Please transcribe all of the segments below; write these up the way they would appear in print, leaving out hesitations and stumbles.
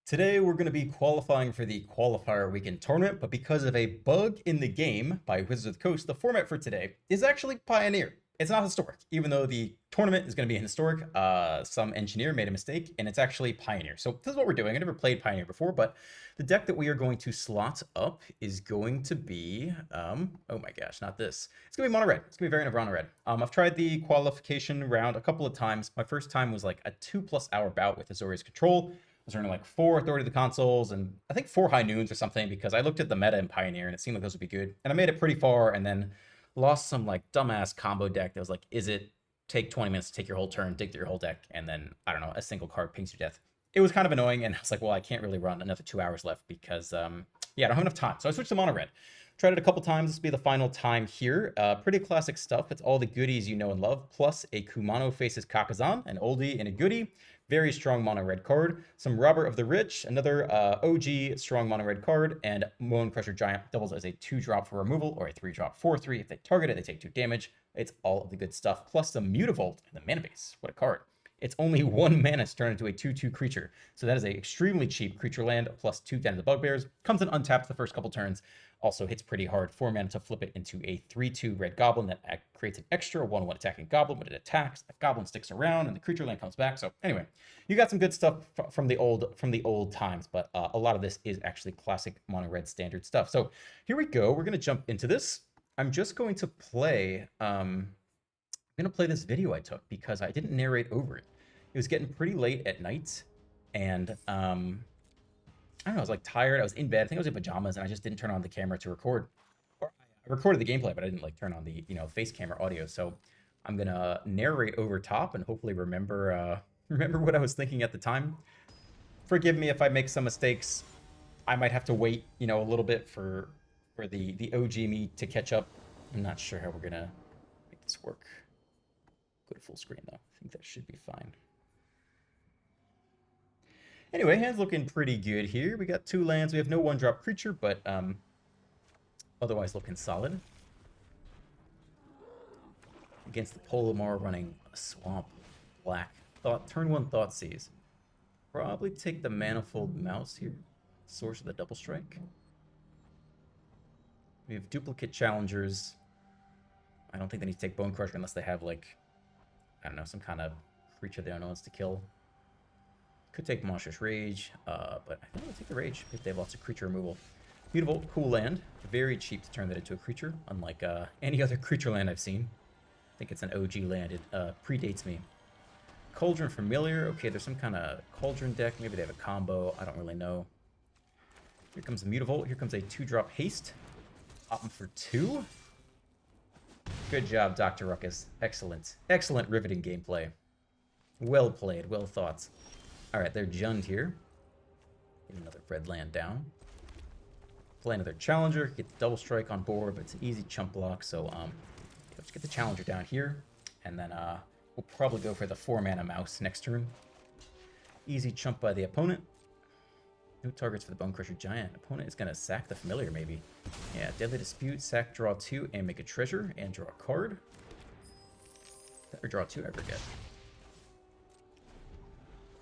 Today we're going to be qualifying for the Qualifier Weekend Tournament, but because of a bug in the game by Wizards of the Coast, the format for today is actually Pioneer. It's not historic, even though the tournament is going to be historic. Some engineer made a mistake, and it's actually Pioneer. So this is what we're doing. I never played Pioneer before, but the deck that we are going to slot up is going to be, oh my gosh, not this. It's going to be mono red. It's going to be a variant of mono red. I've tried the qualification round a couple of times. My first time was like a 2+ hour bout with Azorius Control. I was earning like 4 authority of the consoles and I think 4 high noons or something because I looked at the meta in Pioneer and it seemed like those would be good. And I made it pretty far and then lost some like dumbass combo deck that was like, is it take 20 minutes to take your whole turn, dig through your whole deck, and then, I don't know, a single card pings you death. It was kind of annoying and I was like, well, I can't really run another 2 hours left because, yeah, I don't have enough time. So I switched to mono red. Tried it a couple times. This will be the final time here. Pretty classic stuff. It's all the goodies you know and love, plus a Kumano faces Kakazan, an oldie and a goodie. Very strong mono red card. Some Robber of the Rich, another OG strong mono red card, and Bone Crusher Giant doubles as a 2-drop for removal or a 3-drop 4/3. If they target it, they take 2 damage. It's all of the good stuff, plus the Mutavault and the mana base. What a card. It's only 1 mana to turn into a 2/2 creature. So that is a extremely cheap creature land, plus 2 Den of the Bugbears. Comes in untapped the first couple turns. Also hits pretty hard. 4 mana to flip it into a 3/2 red goblin that creates an extra 1/1 attacking goblin. When it attacks, that goblin sticks around and the creature land comes back. So anyway, you got some good stuff from the old times, but a lot of this is actually classic mono red standard stuff. So here we go. We're gonna jump into this. I'm just going to play. I'm gonna play this video I took because I didn't narrate over it. It was getting pretty late at night, and I don't know, I was like tired. I was in bed. I think I was in pajamas, and I just didn't turn on the camera to record. Or I recorded the gameplay, but I didn't like turn on the face camera audio. So I'm gonna narrate over top and hopefully remember remember what I was thinking at the time. Forgive me if I make some mistakes. I might have to wait a little bit for the OG me to catch up. I'm not sure how we're gonna make this work. Go to full screen though. I think that should be fine. Anyway, hand's looking pretty good here. We got 2 lands. We have no 1-drop creature, but otherwise looking solid. Against the Polymar running a swamp black. Turn 1 Thoughtseize. Probably take the Manifold Mouse here. Source of the double strike. We have duplicate challengers. I don't think they need to take Bone Crusher unless they have like, I don't know, some kind of creature they don't know wants to kill. Could take Monstrous Rage, but I think I'll take the Rage if they have lots of creature removal. Beautiful, cool land. Very cheap to turn that into a creature, unlike any other creature land I've seen. I think it's an OG land. It predates me. Cauldron Familiar. Okay, there's some kind of Cauldron deck. Maybe they have a combo. I don't really know. Here comes a Mutavault. Here comes a 2-drop Haste. Opting for 2. Good job, Dr. Ruckus. Excellent. Excellent riveting gameplay. Well played. Well thought. Alright, they're Jund here. Get another red land down. Play another Challenger. Get the double strike on board, but it's an easy chump block. So, let's get the Challenger down here. And then we'll probably go for the 4-mana Mouse next turn. Easy chump by the opponent. No targets for the Bone Crusher Giant. Opponent is going to sack the Familiar, maybe. Yeah, Deadly Dispute, sack, draw 2, and make a treasure, and draw a card. Or draw 2, I forget.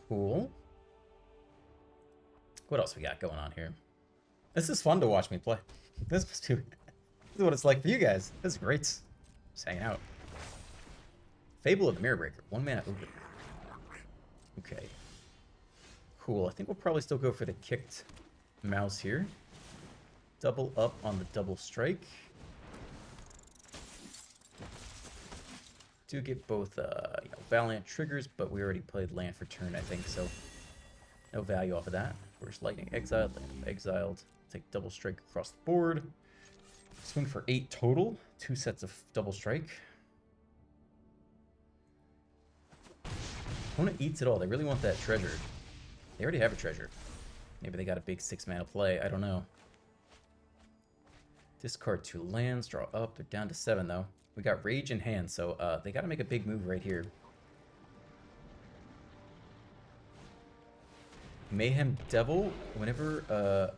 Cool. What else we got going on here? This is fun to watch me play. This is what it's like for you guys. This is great. Just hanging out. Fable of the Mirror Breaker. 1 mana open. Okay. Cool. I think we'll probably still go for the kicked mouse here. Double up on the double strike. Do get both Valiant triggers, but we already played land for turn, I think, so no value off of that. Burst Lightning exiled, land exiled. Take double strike across the board. Swing for 8 total. 2 sets of double strike. Opponent eats it all. They really want that treasure. They already have a treasure. Maybe they got a big 6-mana play. I don't know. Discard 2 lands. Draw up. They're down to 7, though. We got Rage in hand, so they got to make a big move right here. Mayhem Devil. Whenever a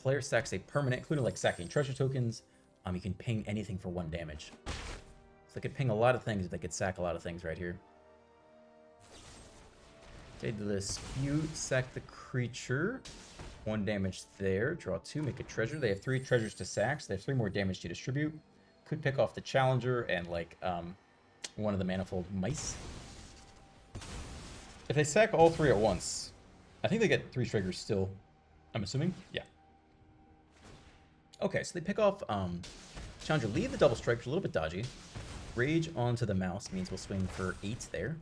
player sacks a permanent, including like sacking treasure tokens, you can ping anything for 1 damage. So they could ping a lot of things if they could sack a lot of things right here. Day to dispute, sack the creature. 1 damage there. Draw 2, make a treasure. They have 3 treasures to sack, so they have 3 more damage to distribute. Could pick off the challenger and like one of the manifold mice. If they sack all 3 at once, I think they get 3 triggers still. I'm assuming? Yeah. Okay, so they pick off challenger. Leave the double strike, which is a little bit dodgy. Rage onto the mouse means we'll swing for 8 there.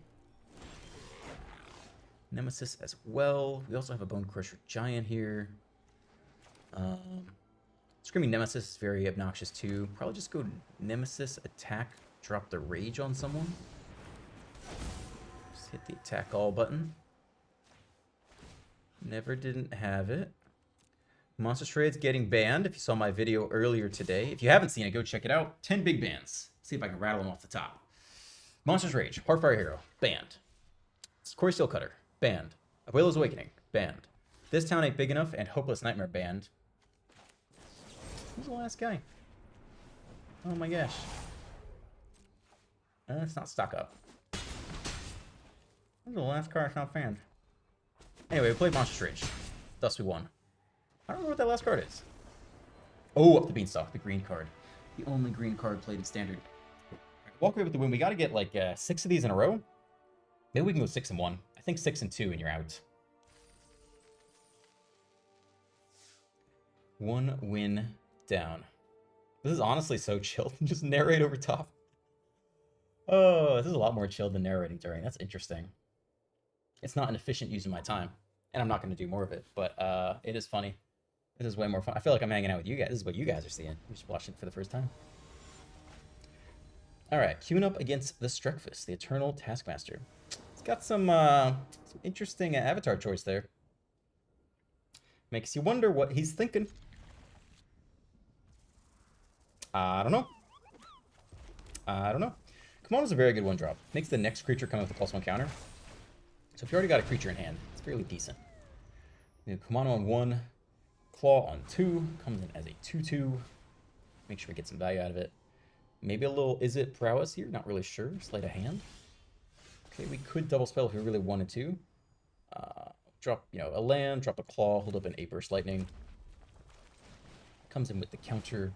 Nemesis as well. We also have a Bone Crusher Giant here. Screaming Nemesis is very obnoxious too. Probably just go Nemesis, attack, drop the Rage on someone. Just hit the attack all button. Never didn't have it. Monster Trade's getting banned. If you saw my video earlier today. If you haven't seen it, go check it out. 10 big bans. See if I can rattle them off the top. Monster's Rage, Heartfire Hero, banned. Core Steel Cutter, banned. Abuelo's Awakening, banned. This Town Ain't Big Enough and Hopeless Nightmare, banned. Who's the last guy? Oh my gosh. It's not stock up. Who's the last card that's not banned? Anyway, we played Monster's Rage. Thus we won. I don't remember what that last card is. Oh, up the Beanstalk, the green card. The only green card played in Standard. Walk away with the win. We got to get like 6 of these in a row. Maybe we can go 6-1. I think 6-2 and you're out. 1 win down. This is honestly so chilled. Just narrate over top. Oh, this is a lot more chilled than narrating during. That's interesting. It's not an efficient use of my time. And I'm not going to do more of it. But it is funny. This is way more fun. I feel like I'm hanging out with you guys. This is what you guys are seeing. You're just watching it for the first time. Alright, queuing up against the Struckfist, the Eternal Taskmaster. It's got some interesting avatar choice there. Makes you wonder what he's thinking. I don't know. Kumano's a very good 1-drop. Makes the next creature come with a +1 counter. So if you already got a creature in hand, it's fairly decent. Kumano on 1, Claw on 2, comes in as a 2/2. Make sure we get some value out of it. Maybe a little Is It Prowess here, not really sure. Sleight of hand. Okay, we could double spell if we really wanted to. Drop, a land, drop a claw, hold up an 8-burst lightning. Comes in with the counter.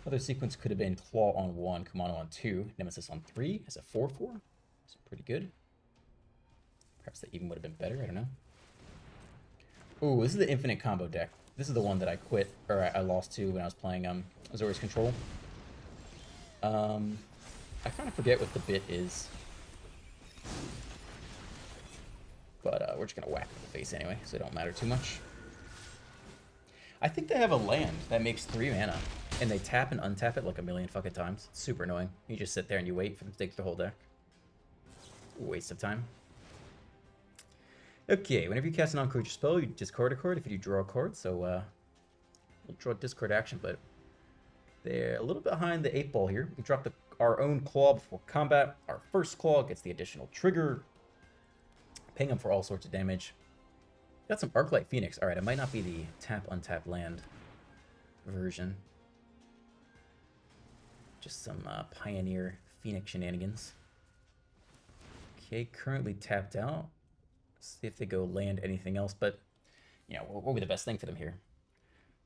Other sequence could have been Claw on 1, Kumano on 2, Nemesis on 3 as a 4/4. It's pretty good. Perhaps that even would have been better, I don't know. Ooh, this is the infinite combo deck. This is the one that I quit, or I lost to when I was playing Azorius Control. I kind of forget what the bit is. But we're just going to whack in the face anyway, so it don't matter too much. I think they have a land that makes 3 mana, and they tap and untap it like a million fucking times. It's super annoying. You just sit there and you wait for them to take the whole deck. Waste of time. Okay, whenever you cast a non-creature spell, you discard a card if you do draw a card, so we'll draw discard action, but they're a little bit behind the 8 ball here. We drop our own claw before combat. Our first claw gets the additional trigger, paying them for all sorts of damage. Got some Arclight Phoenix. Alright, it might not be the tap-untap land version. Just some Pioneer Phoenix shenanigans. Okay, currently tapped out. See if they go land anything else, but what will be the best thing for them here?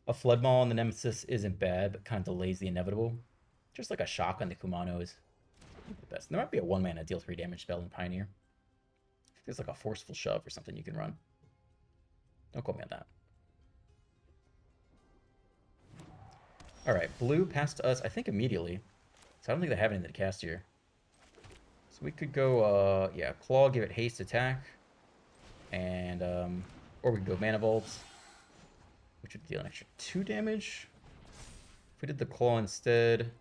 A Flood Maul on the Nemesis isn't bad, but kind of delays the inevitable. Just like a shock on the Kumano is the best. There might be a 1-mana deal 3 damage spell in Pioneer. I think there's like a Forceful Shove or something you can run. Don't quote me on that. Alright, blue passed to us, I think immediately. So I don't think they have anything to cast here. So we could go, Claw, give it haste attack. And, or we could go Mana Vault, which would deal an extra 2 damage. If we did the Claw instead, it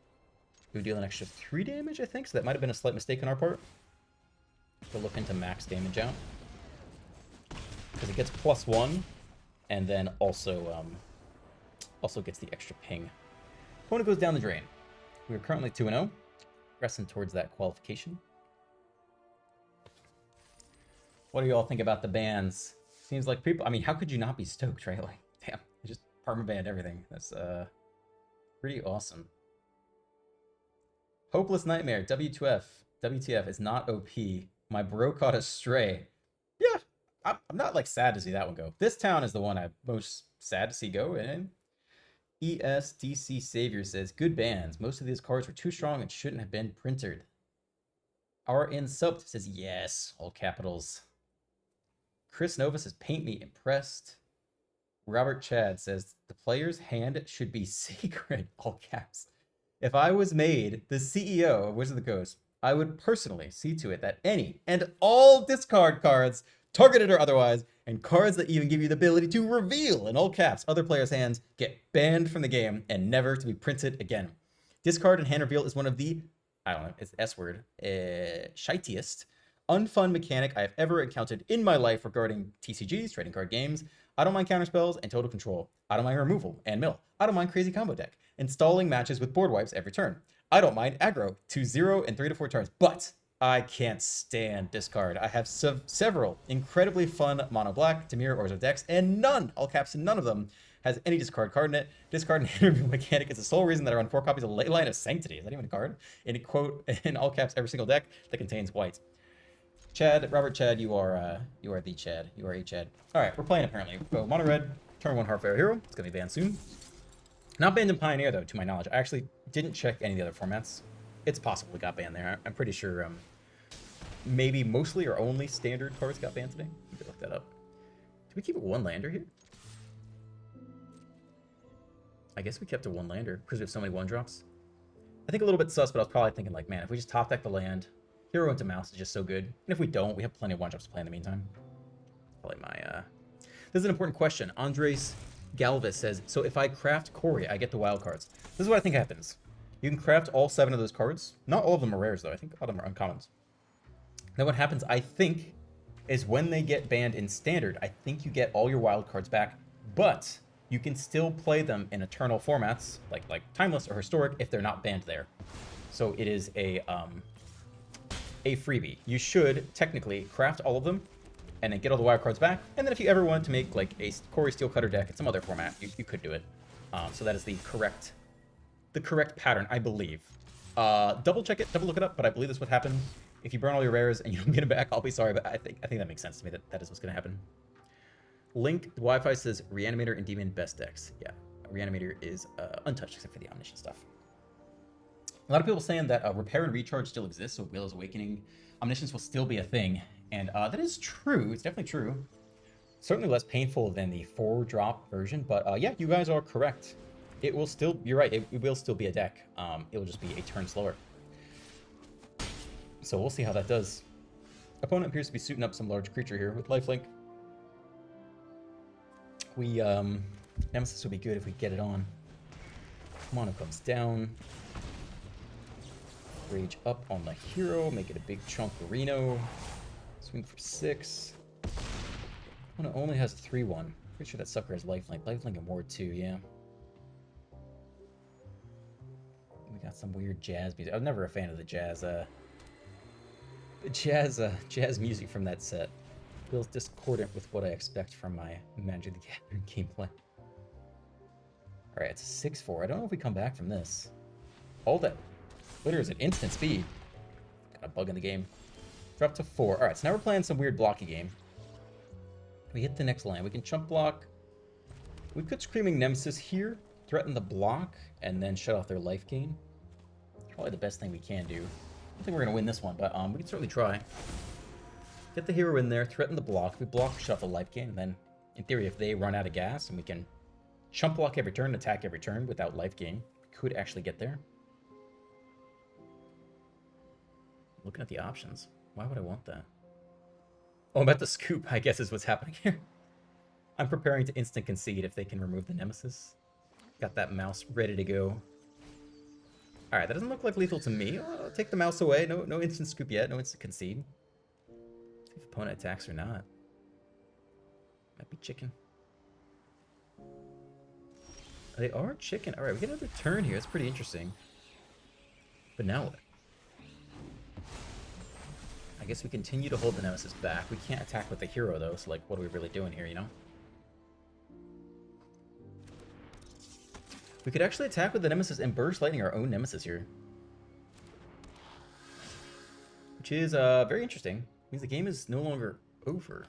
would deal an extra 3 damage, I think. So that might have been a slight mistake on our part. We'll look into max damage out. Because it gets +1, and then also gets the extra ping. Opponent goes down the drain. We are currently 2-0, pressing towards that qualification. What do you all think about the bans? Seems like people, how could you not be stoked, right? Like, damn, just perma-banned everything. That's pretty awesome. Hopeless Nightmare, W2F. WTF is not OP. My bro caught a stray. Yeah, I'm not like sad to see that one go. This town is the one I'm most sad to see go. And ESDC Savior says, good bans. Most of these cards were too strong and shouldn't have been printed. RN Subbed says, yes, all capitals. Chris Nova says, paint me impressed. Robert Chad says, the player's hand should be sacred, all caps. If I was made the CEO of Wizard of the Coast, I would personally see to it that any and all discard cards, targeted or otherwise, and cards that even give you the ability to reveal, in all caps, other players' hands, get banned from the game and never to be printed again. Discard and hand reveal is one of the, I don't know, it's S word, shitiest, unfun mechanic I have ever encountered in my life regarding TCGs, trading card games. I don't mind counterspells and total control. I don't mind removal and mill. I don't mind crazy combo deck. Installing matches with board wipes every turn. I don't mind aggro to 0 and 3 to 4 turns, but I can't stand discard. I have several incredibly fun mono black, Dimir, Orzo decks, and none, all caps, none of them has any discard card in it. Discard and hand reveal mechanic is the sole reason that I run 4 copies of Leyline of Sanctity. Is that even a card? In quote, in all caps, every single deck that contains white. Chad, Robert Chad, you are the Chad. You are a Chad. All right, we're playing apparently. Go mono red, turn 1 Heartfire Hero. It's gonna be banned soon. Not banned in Pioneer though, to my knowledge. I actually didn't check any of the other formats. It's possible it got banned there. I'm pretty sure. Maybe mostly or only standard cards got banned today. You could look that up. Did we keep it 1 lander here? I guess we kept it 1 lander because we have so many 1-drops. I think a little bit sus, but I was probably thinking like, man, if we just top deck the land, Hero into Mouse is just so good. And if we don't, we have plenty of 1-drops to play in the meantime. Probably my, This is an important question. Andres Galvis says, so if I craft Corey, I get the wild cards. This is what I think happens. You can craft all 7 of those cards. Not all of them are rares, though. I think a lot of them are uncommons. Then what happens, I think, is when they get banned in Standard, I think you get all your wild cards back, but you can still play them in Eternal formats, like Timeless or Historic, if they're not banned there. So it is a freebie. You should technically craft all of them, and then get all the wild cards back. And then if you ever wanted to make like a Corey Steelcutter deck in some other format, you could do it. So that is the correct pattern, I believe. Double check it, double look it up, but I believe this would happen. If you burn all your rares and you don't get it back, I'll be sorry, but I think that makes sense to me that is what's gonna happen. Link Wi-Fi says Reanimator and Demon best decks. Yeah, Reanimator is untouched except for the Omniscient stuff. A lot of people saying that Repair and Recharge still exists, so Wheel's Awakening Omniscience will still be a thing. And that is true. It's definitely true. Certainly less painful than the 4-drop version, but yeah, you guys are correct. It will still, you're right, it will still be a deck. It will just be a turn slower. So we'll see how that does. Opponent appears to be suiting up some large creature here with lifelink. We, Nemesis would be good if we get it on. Mono comes down. Rage up on the hero, make it a big chunk of Reno. Swing for 6. Opponent only has 3/1. Pretty sure that sucker has lifelink. Lifelink and Ward 2, yeah. We got some weird jazz music. I was never a fan of the jazz, jazz music from that set. Feels discordant with what I expect from my Magic the Gathering gameplay. Alright, it's a 6/4. I don't know if we come back from this. All that glitter is at instant speed. Got a bug in the game. Drop to 4. Alright, so now we're playing some weird blocky game. We hit the next land. We can chump block. We could Screaming Nemesis here, threaten the block, and then shut off their life gain. Probably the best thing we can do. I don't think we're going to win this one, but we can certainly try. Get the hero in there, threaten the block. If we block, shut off the life gain, and then, in theory, if they run out of gas, and we can chump block every turn, attack every turn without life gain, we could actually get there. Looking at the options. Why would I want that? Oh, I'm at the scoop, I guess is what's happening here. I'm preparing to instant concede if they can remove the Nemesis. Got that mouse ready to go. Alright, that doesn't look like lethal to me. I'll take the mouse away. No instant scoop yet. No instant concede. See if opponent attacks or not. Might be chicken. They are chicken. Alright, we get another turn here. That's pretty interesting. But now what? I guess we continue to hold the Nemesis back. We can't attack with the hero, though, so, like, what are we really doing here, you know? We could actually attack with the Nemesis and Burst Lightning our own Nemesis here. which is very interesting. It means the game is no longer over.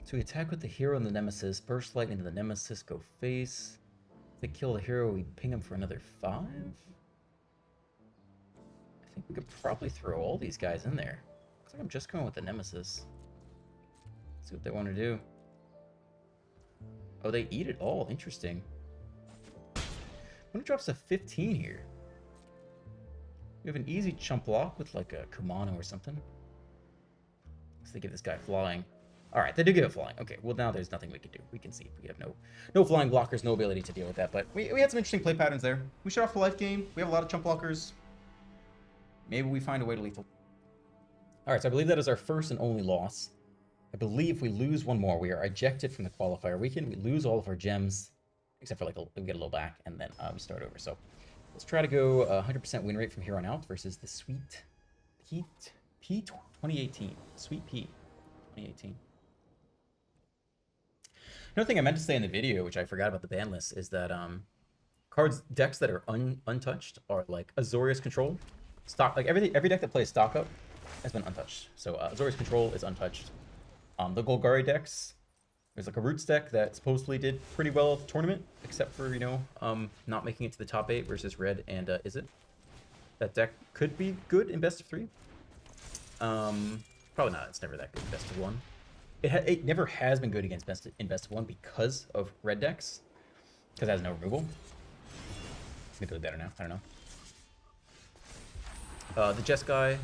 So we attack with the hero and the nemesis, burst lightning to the nemesis, go face. If they kill the hero, we ping him for another 5? I think we could probably throw all these guys in there. Looks like I'm just going with the nemesis. Let's see what they want to do. Oh, they eat it all. Interesting. When it drops to 15 here. We have an easy chump block with like a Kumano or something. So they give this guy flying. Alright, they do give it flying. Okay, well now there's nothing we can do. We can see. We have no flying blockers, no ability to deal with that. But we had some interesting play patterns there. We shut off the life game. We have a lot of chump blockers. Maybe we find a way to lethal. Alright, so I believe that is our first and only loss. I believe we lose one more. We are ejected from the qualifier weekend. We lose all of our gems, except for like we get a little back, and then we start over. So let's try to go 100% win rate from here on out versus the Sweet P 2018. Sweet P 2018. Another thing I meant to say in the video, which I forgot about the ban list, is that decks that are untouched are like Azorius Control. Stock, like every deck that plays stock up has been untouched. So Azorius Control is untouched. The Golgari decks, there's like a Roots deck that supposedly did pretty well at the tournament, except for, you know, not making it to the top 8 versus Red and Is It. That deck could be good in best of 3. Probably not. It's never that good in best of 1. It never has been good against in best of 1 because of red decks, because it has no removal. Maybe better now. I don't know. The Jeskai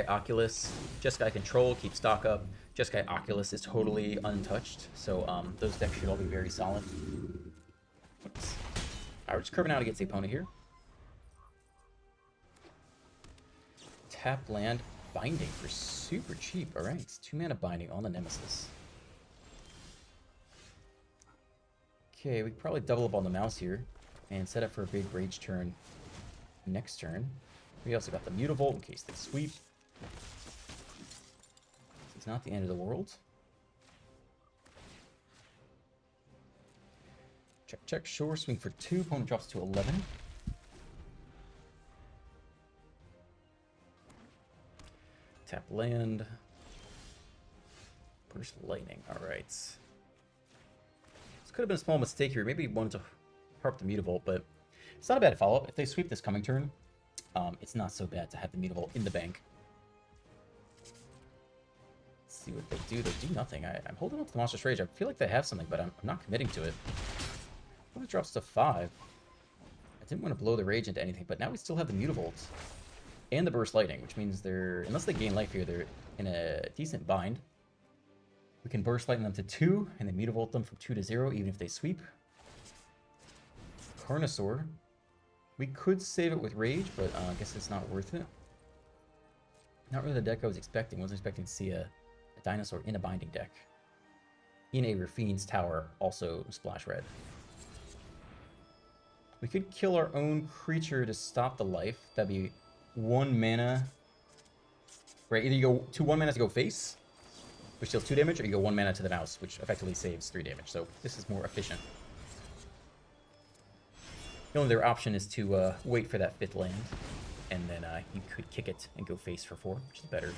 Oculus, Jeskai Control keeps stock up. Jeskai Oculus is totally untouched, so those decks should all be very solid. Oops. Alright, we're just curving out against the opponent here. Tap land. Binding for super cheap. Alright, it's 2 mana binding on the nemesis. Okay, we can probably double up on the mouse here and set up for a big rage turn next turn. We also got the Mutavolt in case they sweep. It's not the end of the world. Check, sure, swing for 2, opponent drops to 11. Tap land. Burst lightning. Alright. This could have been a small mistake here. Maybe he wanted to harp the Mutavolt, but it's not a bad follow-up. If they sweep this coming turn, it's not so bad to have the Mutavolt in the bank. Let's see what they do. They do nothing. I'm holding up to the Monstrous Rage. I feel like they have something, but I'm not committing to it. When it drops to 5, I didn't want to blow the Rage into anything, but now we still have the Mutavolt. And the Burst Lightning, which means they're, unless they gain life here, they're in a decent bind. We can Burst Lightning them to 2, and then Mutavolt them from 2 to 0, even if they sweep. Carnosaur. We could save it with Rage, but I guess it's not worth it. Not really the deck I was expecting. I wasn't expecting to see a dinosaur in a binding deck. In a Rafine's Tower, also splash red. We could kill our own creature to stop the life. That'd be 1 mana. Right, either you go 2 1 mana to go face, which deals 2 damage, or you go 1 mana to the mouse, which effectively saves 3 damage. So this is more efficient. The only other option is to wait for that 5th land, and then you could kick it and go face for 4, which is a better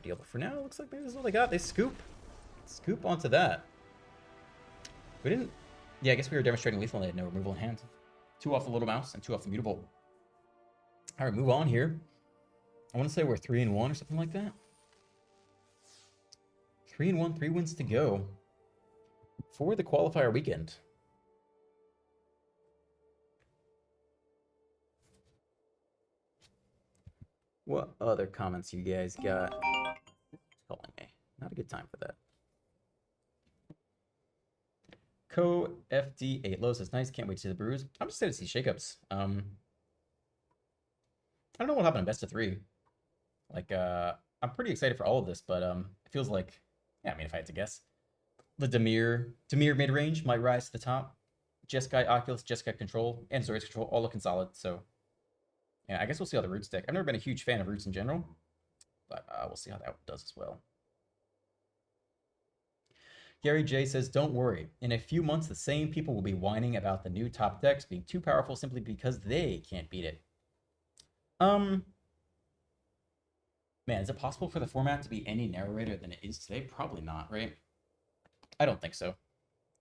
deal. But for now, it looks like maybe this is all they got. They scoop onto that. We didn't. Yeah, I guess we were demonstrating lethal and they had no removal in hand. 2 off the little mouse and 2 off the Mutavolt. All right, move on here. I want to say we're 3-1 or something like that. 3-1, 3 wins to go for the qualifier weekend. What other comments you guys got? Calling me. Not a good time for that. FD8 Low says, nice, can't wait to see the brews. I'm just excited to see shakeups. I don't know what happened in best of 3. Like, I'm pretty excited for all of this, but it feels like, yeah, I mean, if I had to guess, the Dimir mid-range might rise to the top. Jeskai Oculus, Jeskai Control, and Azorius Control all looking solid, so yeah, I guess we'll see how the Roots deck. I've never been a huge fan of Roots in general, but we'll see how that does as well. Gary J says, don't worry. In a few months, the same people will be whining about the new top decks being too powerful simply because they can't beat it. Man, is it possible for the format to be any narrower than it is today? Probably not, right? I don't think so.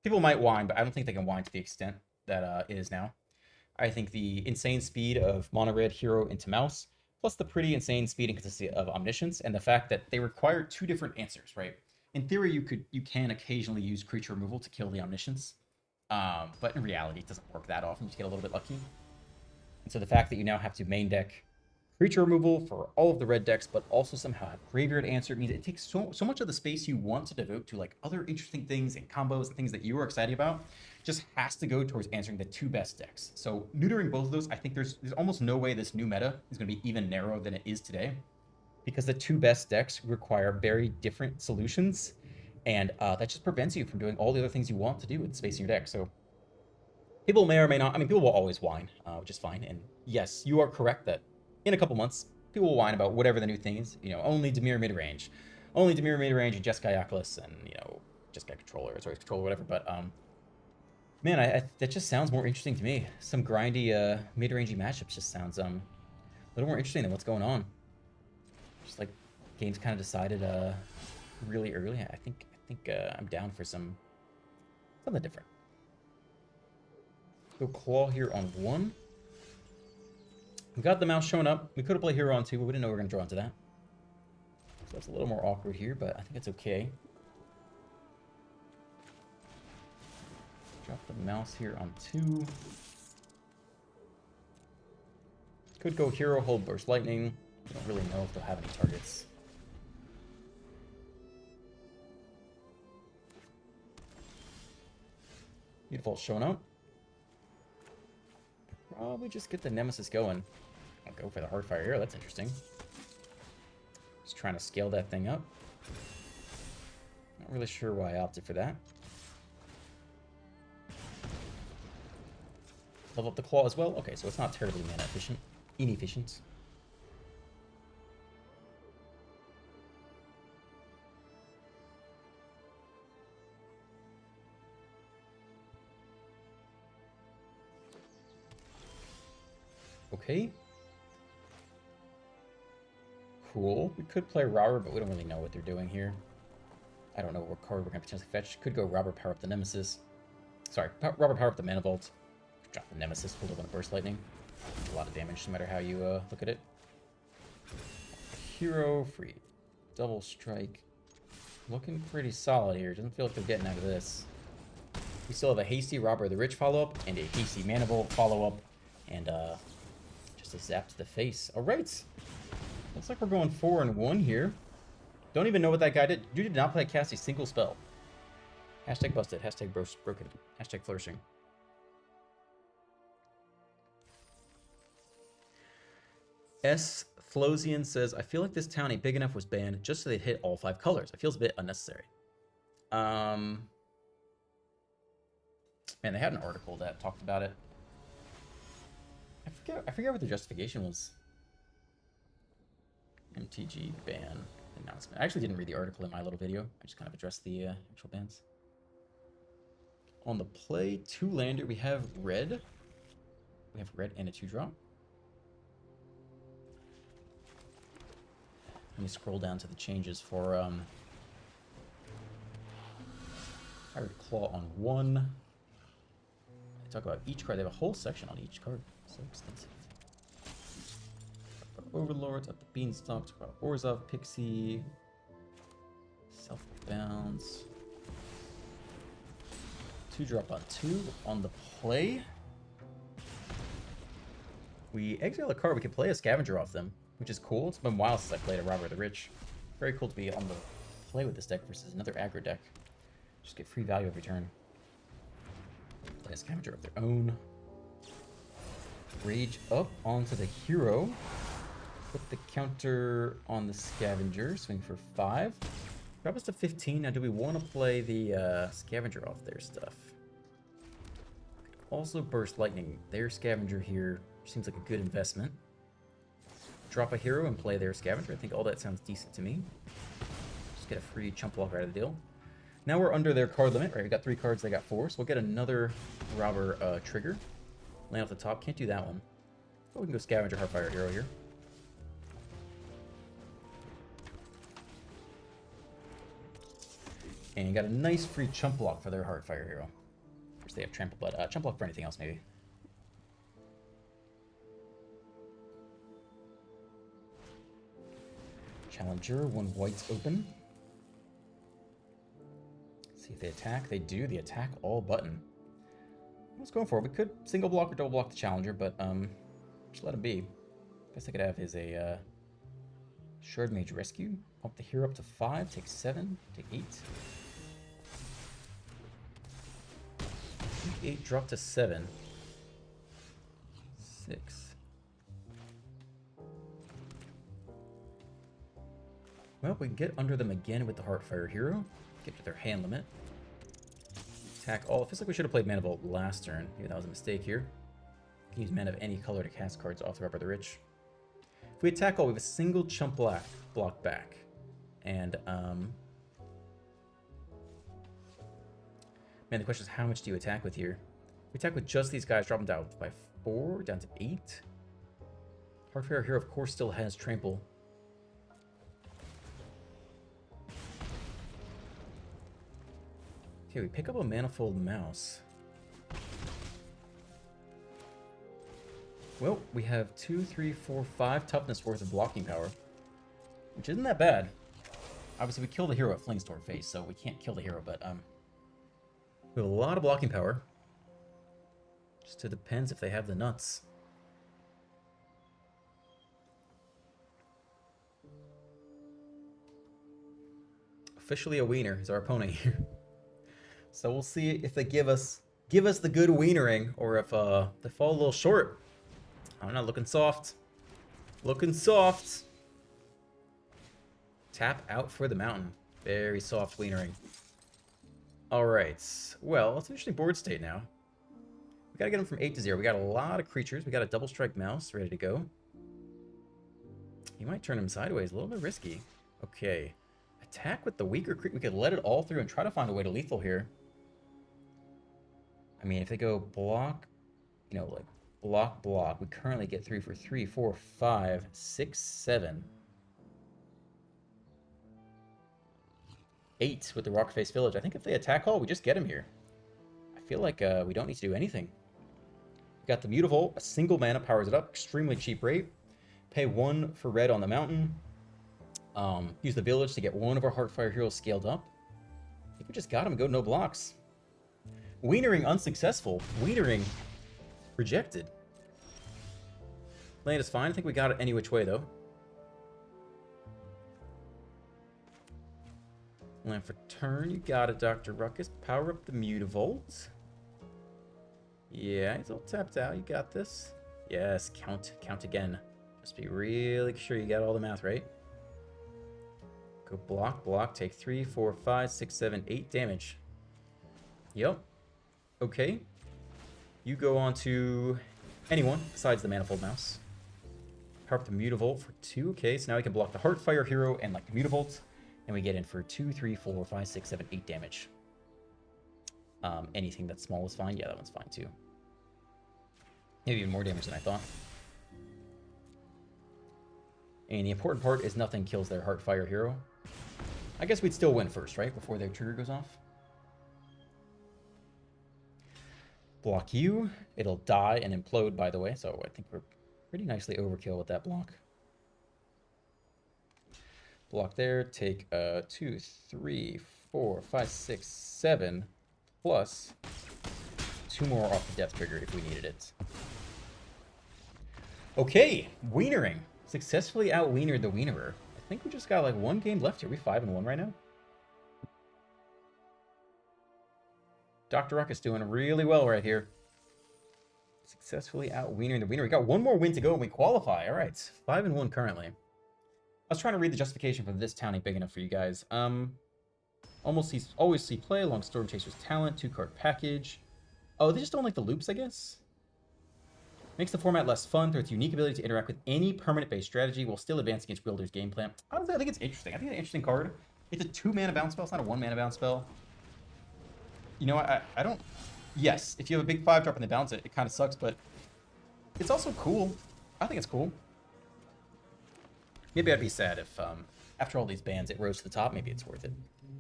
People might whine, but I don't think they can whine to the extent that it is now. I think the insane speed of mono red hero into mouse, plus the pretty insane speed and consistency of omniscience, and the fact that they require two different answers, right? In theory, you can occasionally use creature removal to kill the omniscience, but in reality, it doesn't work that often. You just get a little bit lucky. And so the fact that you now have to main deck creature removal for all of the red decks, but also somehow have graveyard answer means it takes so much of the space you want to devote to like other interesting things and combos and things that you are excited about just has to go towards answering the two best decks. So neutering both of those, I think there's almost no way this new meta is going to be even narrower than it is today, because the two best decks require very different solutions, and that just prevents you from doing all the other things you want to do with space in your deck. So people may or may not, I mean, people will always whine, which is fine. And yes, you are correct that in a couple months, people will whine about whatever the new thing is. You know, only Dimir midrange, only Dimir midrange and Jeskai Oculus and, you know, Jeskai controller, sorry, controller, whatever. But man, that just sounds more interesting to me. Some grindy mid-rangey matchups just sounds a little more interesting than what's going on. Just like games kind of decided really early. I think I'm down for something different. Go claw here on 1. We got the mouse showing up. We could have played hero on 2, but we didn't know we were going to draw into that. So it's a little more awkward here, but I think it's okay. Drop the mouse here on 2. Could go hero, hold burst lightning. We don't really know if they'll have any targets. Beautiful showing up. Probably just get the Nemesis going. I'll go for the Hardfire here. That's interesting. Just trying to scale that thing up. Not really sure why I opted for that. Level up the claw as well. Okay, so it's not terribly mana inefficient. Okay. Cool. We could play Robber, but we don't really know what they're doing here. I don't know what card we're going to potentially fetch. Could go Robber, power up the Nemesis. Sorry, Robber, power up the Mana Vault. Drop the Nemesis, hold up on a Burst Lightning. A lot of damage, no matter how you look at it. Hero, free. Double Strike. Looking pretty solid here. Doesn't feel like they're getting out of this. We still have a hasty Robber of the Rich follow-up, and a hasty Mana Vault follow-up, and just a zap to the face. Alright. Looks like we're going 4-1 here. Don't even know what that guy did. You did not cast a single spell. Hashtag busted. Hashtag broken. Hashtag flourishing. S. Flosian says, I feel like this town ain't big enough was banned just so they'd hit all 5 colors. It feels a bit unnecessary. Man, they had an article that talked about it. I forget what the justification was. MTG ban announcement. I actually didn't read the article in my little video. I just kind of addressed the actual bans. On the play, 2 lander, we have red. We have red and a 2-drop. Let me scroll down to the changes for Pirate Claw on 1. I talk about each card. They have a whole section on each card. So extensive. Talk about Overlords, up the Beanstalk, talk about Orzhov, Pixie, Self-Bounds. 2-drop on 2 on the play. We exile a card. We can play a Scavenger off them, which is cool. It's been a while since I played a Robber of the Rich. Very cool to be on the play with this deck versus another aggro deck. Just get free value every turn. Play a Scavenger of their own. Rage up onto the hero. Put the counter on the Scavenger. Swing for 5. Drop us to 15. Now, do we want to play the Scavenger off their stuff? Also Burst Lightning their Scavenger here. Seems like a good investment. Drop a hero and play their Scavenger. I think all that sounds decent to me. Just get a free chump block out of the deal. Now we're under their card limit, right? We got 3 cards, they got 4, so we'll get another robber trigger. Land off the top, can't do that one. But we can go Scavenger Heartfire Hero here. And got a nice free chump block for their Heartfire Hero. Of course, they have trample, but chump block for anything else, maybe. Challenger, 1 white's open. See if they attack. They do. The attack all button. What's going for? We could single block or double block the Challenger, but just let it be. Best I could have is a Shard Mage Rescue. Pump the hero up to 5, take 7, take 8. Take 8, drop to 7. 6. Well, we can get under them again with the Heartfire Hero. Get to their hand limit. Attack all. It feels like we should have played Mana Vault last turn. Maybe that was a mistake here. We can use mana of any color to cast cards off the Robber the Rich. If we attack all, we have a single chump block back. And, man, the question is how much do you attack with here? If we attack with just these guys, drop them down by 4, down to 8. Heartfire Hero, of course, still has trample. Okay, we pick up a Manifold Mouse. Well, we have 2, 3, 4, 5 toughness worth of blocking power, which isn't that bad. Obviously, we kill the hero at Flangstorm phase, so we can't kill the hero, but we have a lot of blocking power. Just depends if they have the nuts. Officially a wiener is our opponent here. So we'll see if they give us the good wienering, or if they fall a little short. I don't know, looking soft. Looking soft. Tap out for the mountain. Very soft wienering. Alright, well, it's an interesting board state now. We gotta get them from 8 to 0. We got a lot of creatures. We got a double strike mouse ready to go. He might turn him sideways, a little bit risky. Okay. Attack with the weaker creature. We could let it all through and try to find a way to lethal here. I mean, if they go block, you know, like block, we currently get 3 for 3, 4, 5, 6, 7. 8 with the Rockface Village. I think if they attack all, we just get him here. I feel like we don't need to do anything. We got the Mutavault, a single mana powers it up, extremely cheap rate. Pay 1 for red on the mountain. Use the village to get one of our Heartfire Heroes scaled up. I think we just got him, go no blocks. Wienering unsuccessful. Wienering rejected. Land is fine. I think we got it any which way, though. Land for turn. You got it, Dr. Ruckus. Power up the Mutavault. Yeah, he's all tapped out. You got this. Yes, count again. Just be really sure you got all the math right. Go block, take 3, 4, 5, 6, 7, 8 damage. Yep. Okay. You go on to anyone besides the Manifold Mouse. Power up the Mutavault for 2. Okay, so now we can block the Heartfire Hero and like the Mutavault. And we get in for 2, 3, 4, 5, 6, 7, 8 damage. Anything that's small is fine. Yeah, that one's fine too. Maybe even more damage than I thought. And the important part is nothing kills their Heartfire Hero. I guess we'd still win first, right? Before their trigger goes off. Block you. It'll die and implode, by the way. So I think we're pretty nicely overkill with that block. Block there. Take 2, 3, 4, 5, 6, 7. Plus 2 more off the death trigger if we needed it. Okay. Wienering. Successfully out-wienered the Wienerer. I think we just got like 1 game left here. Are we 5-1 right now? Dr. Ruckus doing really well right here. Successfully out-wienering the Wienerer. We got 1 more win to go and we qualify. All right. 5-1 currently. I was trying to read the justification for this town ain't big enough for you guys. Always see play along Storm Chaser's talent. 2-card package. Oh, they just don't like the loops, I guess? Makes the format less fun through its unique ability to interact with any permanent-based strategy while still advancing against Wielder's game plan. Honestly, I think it's interesting. I think it's an interesting card. It's a 2-mana bounce spell. It's not a 1-mana bounce spell. You know, I don't. Yes, if you have a big 5 drop and they bounce it, it kind of sucks, but it's also cool. I think it's cool. Maybe I'd be sad if, after all these bans, it rose to the top. Maybe it's worth it.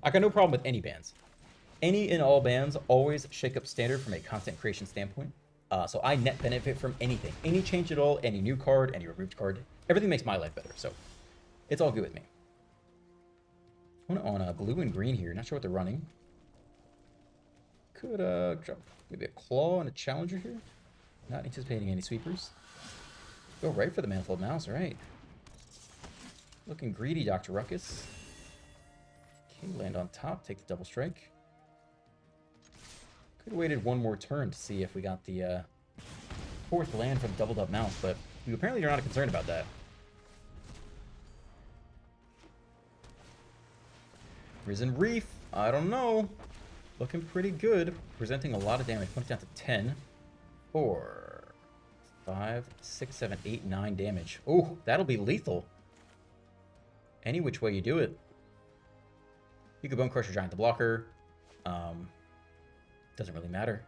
I got no problem with any bans. Any and all bans always shake up standard from a content creation standpoint. So I net benefit from anything. Any change at all, any new card, any removed card. Everything makes my life better, so it's all good with me. One on blue and green here. Not sure what they're running. Could drop maybe a claw and a challenger here. Not anticipating any sweepers. Go right for the manifold mouse, all right. Looking greedy, Dr. Ruckus. Okay, land on top, take the double strike. Could have waited one more turn to see if we got the 4th land from doubled up mouse, but we apparently are not concerned about that. Risen Reef, I don't know. Looking pretty good. Presenting a lot of damage. Put it down to 10. 4, 5, 6, 7, 8, 9 damage. Oh, that'll be lethal. Any which way you do it. You could Bone Crusher Giant the blocker. Doesn't really matter.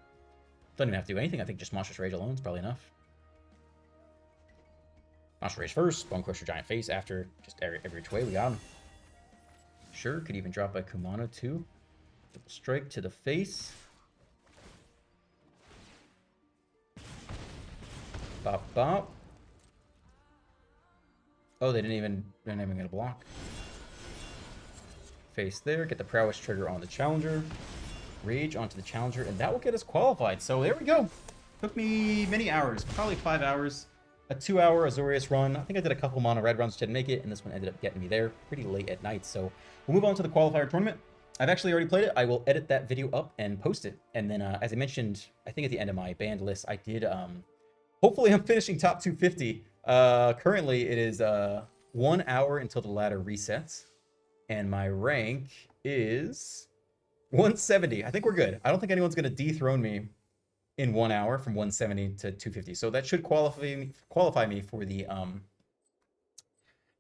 Don't even have to do anything. I think just Monstrous Rage alone is probably enough. Monstrous Rage first. Bone Crusher Giant face after. Just every which way we got him. Sure, could even drop by Kumano too. Double strike to the face. Bop bop. Oh, they're not even gonna block. Face there, get the prowess trigger on the challenger. Rage onto the challenger, and that will get us qualified. So there we go. Took me many hours, probably 5 hours. A 2-hour Azorius run. I think I did a couple mono red runs, didn't make it, and this one ended up getting me there pretty late at night. So we'll move on to the qualifier tournament. I've actually already played it. I will edit that video up and post it. And then, as I mentioned, I think at the end of my banned list, I did, hopefully I'm finishing top 250. Currently it is 1 hour until the ladder resets. And my rank is 170. I think we're good. I don't think anyone's going to dethrone me in 1 hour from 170 to 250. So that should qualify me for the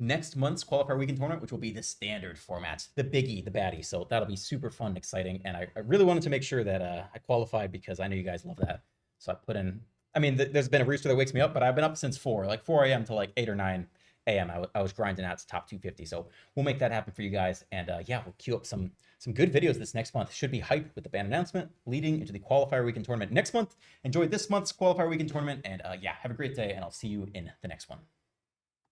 next month's qualifier weekend tournament, which will be the standard format, the biggie, the baddie. So that'll be super fun and exciting. And I really wanted to make sure that I qualified because I know you guys love that. So I put in, I mean, there's been a rooster that wakes me up, but I've been up since 4 a.m. to like 8 or 9 a.m. I was grinding out to top 250. So we'll make that happen for you guys. And yeah, we'll queue up some good videos this next month. Should be hyped with the ban announcement leading into the qualifier weekend tournament next month. Enjoy this month's qualifier weekend tournament. And yeah, have a great day, and I'll see you in the next one.